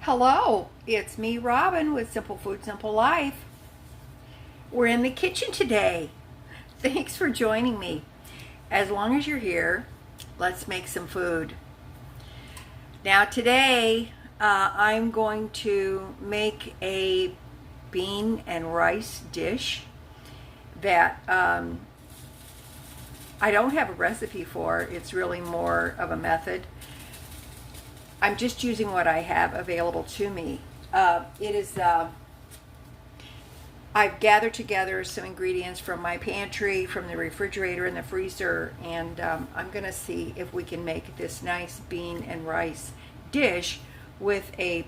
Hello, it's me, Robin, with Simple Food, Simple Life. We're in the kitchen today. Thanks for joining me. As long as you're here, let's make some food. Now today, I'm going to make a bean and rice dish that I don't have a recipe for. It's really more of a method. I'm just using what I have available to me. I've gathered together some ingredients from my pantry, from the refrigerator and the freezer, and I'm going to see if we can make this nice bean and rice dish with a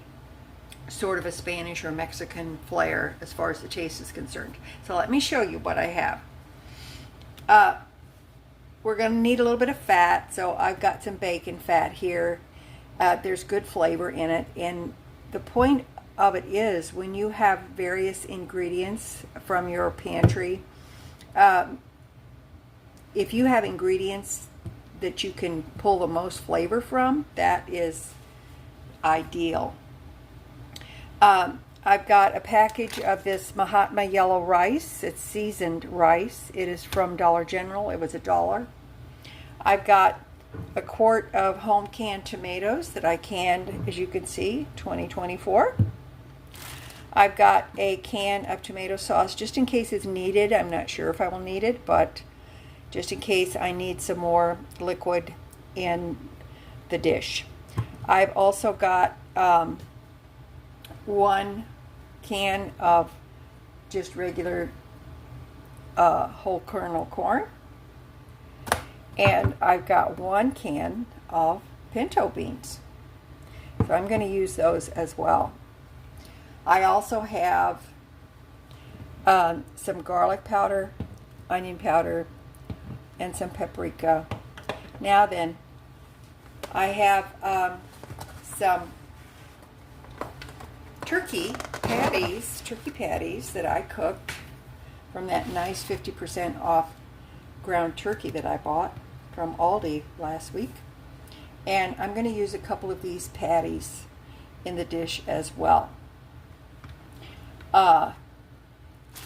sort of a Spanish or Mexican flair as far as the taste is concerned. So let me show you what I have. We're going to need a little bit of fat, so I've got some bacon fat here. There's good flavor in it, and the point of it is when you have various ingredients from your pantry, if you have ingredients that you can pull the most flavor from, that is ideal. I've got a package of this Mahatma yellow rice. It's seasoned rice. It is from Dollar General. It was $1. I've got a quart of home canned tomatoes that I canned, as you can see, 2024. I've got a can of tomato sauce just in case it's needed. I'm not sure if I will need it, but just in case I need some more liquid in the dish. I've also got 1 can of just regular whole kernel corn. And I've got 1 can of pinto beans. So I'm going to use those as well. I also have some garlic powder, onion powder, and some paprika. Now then, I have some turkey patties that I cooked from that nice 50% off ground turkey that I bought from Aldi last week. And I'm going to use a couple of these patties in the dish as well.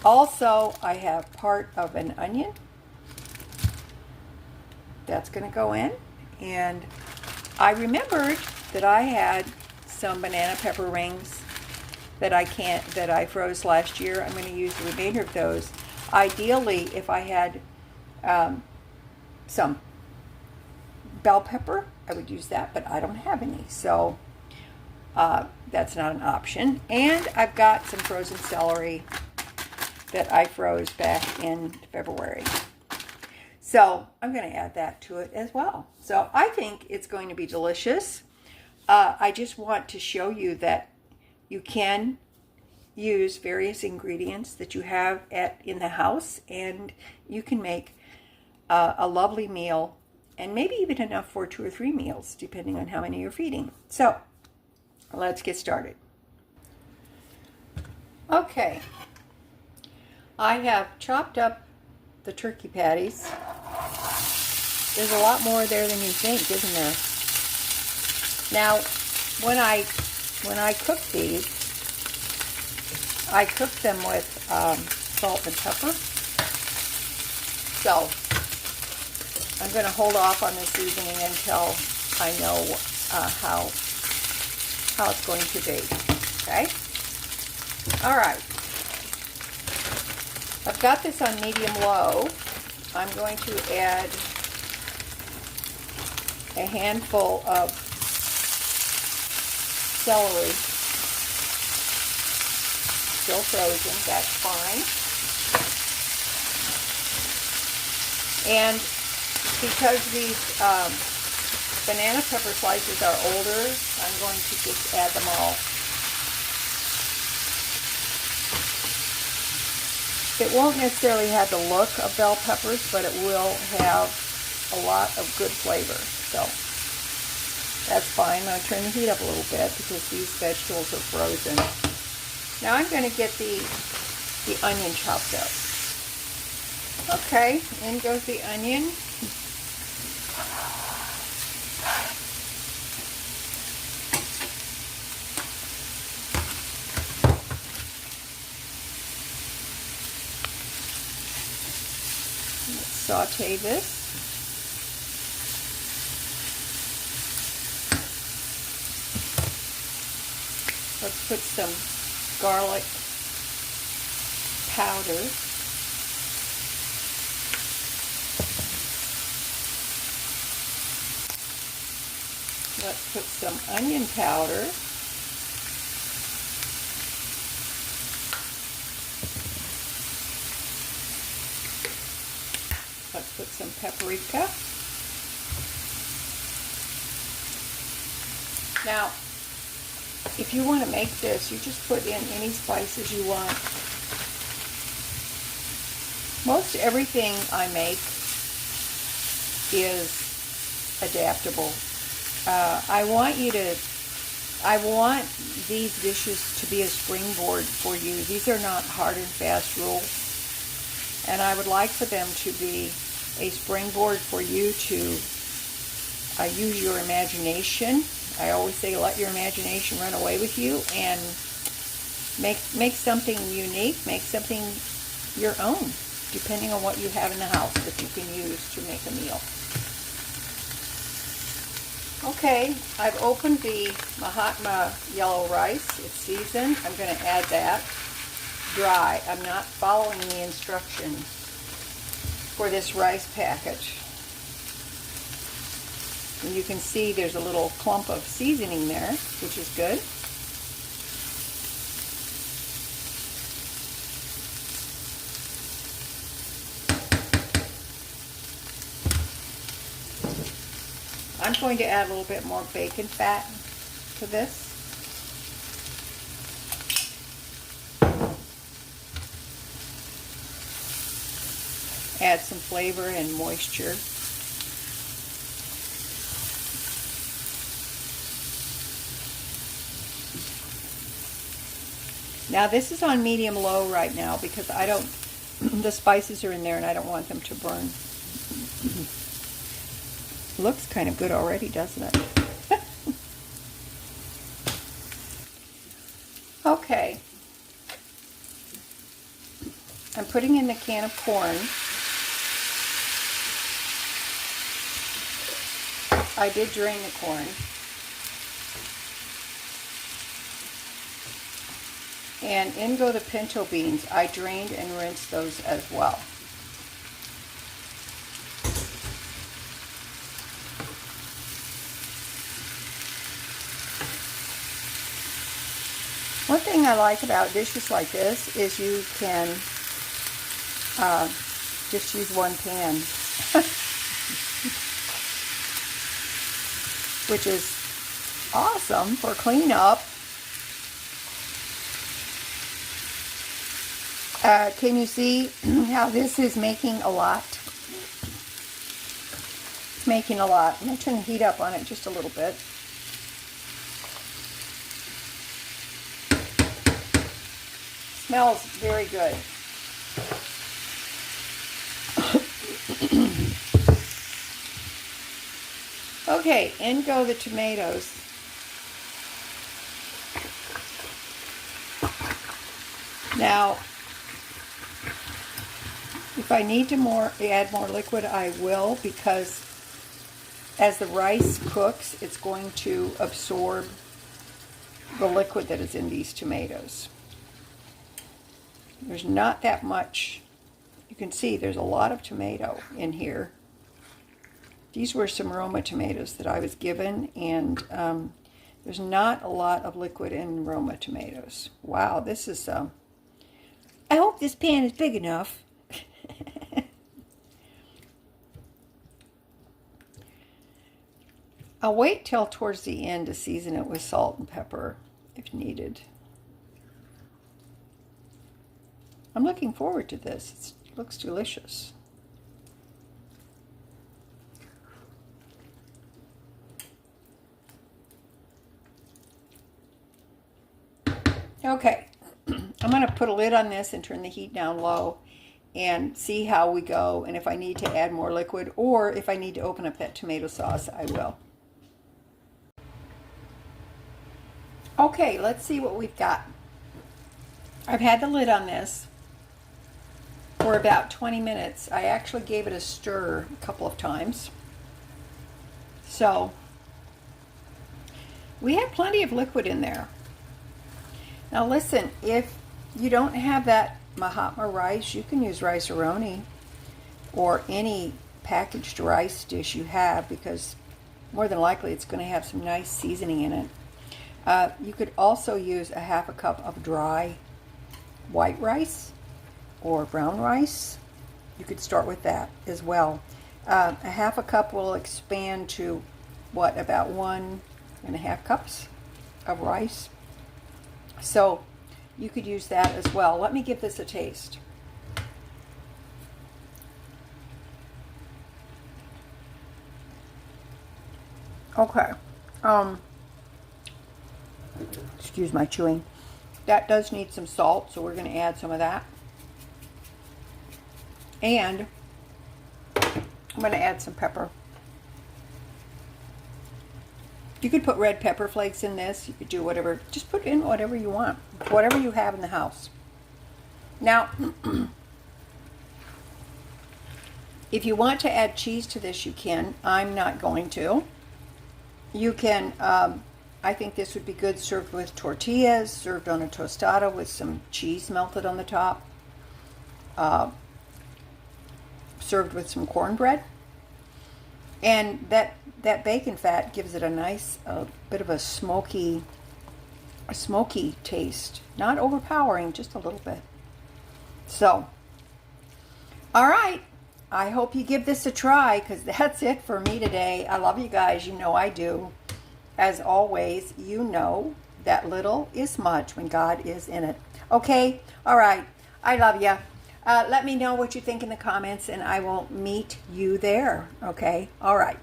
Also, I have part of an onion that's going to go in. And I remembered that I had some banana pepper rings that I froze last year. I'm going to use the remainder of those. Ideally, if I had some bell pepper, I would use that, but I don't have any, so that's not an option. And I've got some frozen celery that I froze back in February, so I'm going to add that to it as well. So I think it's going to be delicious. I just want to show you that you can use various ingredients that you have in the house, and you can make a lovely meal, and maybe even enough for 2 or 3 meals, depending on how many you're feeding. So let's get started. Okay, I have chopped up the turkey patties. There's a lot more there than you think, isn't there? Now, when I cook these, I cook them with salt and pepper. So I'm going to hold off on the seasoning until I know how it's going to be. Okay? All right. I've got this on medium-low. I'm going to add a handful of celery. Still frozen, that's fine. And because these banana pepper slices are older, I'm going to just add them all. It won't necessarily have the look of bell peppers, but it will have a lot of good flavor. So that's fine. I'm going to turn the heat up a little bit because these vegetables are frozen. Now I'm going to get the onion chopped up. Okay, in goes the onion. saute this. Let's put some garlic powder. Let's put some onion powder. Let's put some paprika. Now, if you want to make this, you just put in any spices you want. Most everything I make is adaptable. I want these dishes to be a springboard for you. These are not hard and fast rules. And I would like for them to be a springboard for you to use your imagination. I always say let your imagination run away with you and make something unique, make something your own, depending on what you have in the house that you can use to make a meal. Okay, I've opened the Mahatma yellow rice. It's seasoned. I'm going to add that dry. I'm not following the instructions for this rice package. And you can see there's a little clump of seasoning there, which is good. I'm going to add a little bit more bacon fat to this. Add some flavor and moisture. Now this is on medium-low right now because the spices are in there and I don't want them to burn. Looks kind of good already, doesn't it? Okay. I'm putting in the can of corn. I did drain the corn. And in go the pinto beans. I drained and rinsed those as well. One thing I like about dishes like this is you can just use one pan, which is awesome for cleanup. Can you see how this is making a lot? It's making a lot. I'm going to turn the heat up on it just a little bit. Smells very good. Okay, in go the tomatoes. Now, if I need to add more liquid, I will, because as the rice cooks, it's going to absorb the liquid that is in these tomatoes. There's not that much. You can see there's a lot of tomato in here. These were some Roma tomatoes that I was given, and there's not a lot of liquid in Roma tomatoes. Wow, this is, I hope this pan is big enough. I'll wait till towards the end to season it with salt and pepper if needed. I'm looking forward to this. It looks delicious. Okay, I'm going to put a lid on this and turn the heat down low and see how we go, and if I need to add more liquid or if I need to open up that tomato sauce, I will. Okay, let's see what we've got. I've had the lid on this for about 20 minutes. I actually gave it a stir a couple of times. So we have plenty of liquid in there. Now listen, if you don't have that Mahatma rice, you can use rice-a-roni or any packaged rice dish you have, because more than likely it's going to have some nice seasoning in it. You could also use a half a cup of dry white rice or brown rice. You could start with that as well. A half a cup will expand to what, about 1.5 cups of rice. So you could use that as well. Let me give this a taste. Okay. Excuse my chewing. That does need some salt, so we're going to add some of that. And I'm going to add some pepper. You could put red pepper flakes in this. You could do whatever. Just put in whatever you want. Whatever you have in the house. Now, if you want to add cheese to this, you can. I'm not going to. You can, I think this would be good served with tortillas, served on a tostada with some cheese melted on the top. Served with some cornbread. And that bacon fat gives it a nice bit of a smoky taste. Not overpowering, just a little bit. So, all right. I hope you give this a try, because that's it for me today. I love you guys. You know I do. As always, you know that little is much when God is in it. Okay? All right. I love you. Let me know what you think in the comments, and I will meet you there. Okay? All right.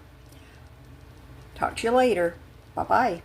Talk to you later. Bye-bye.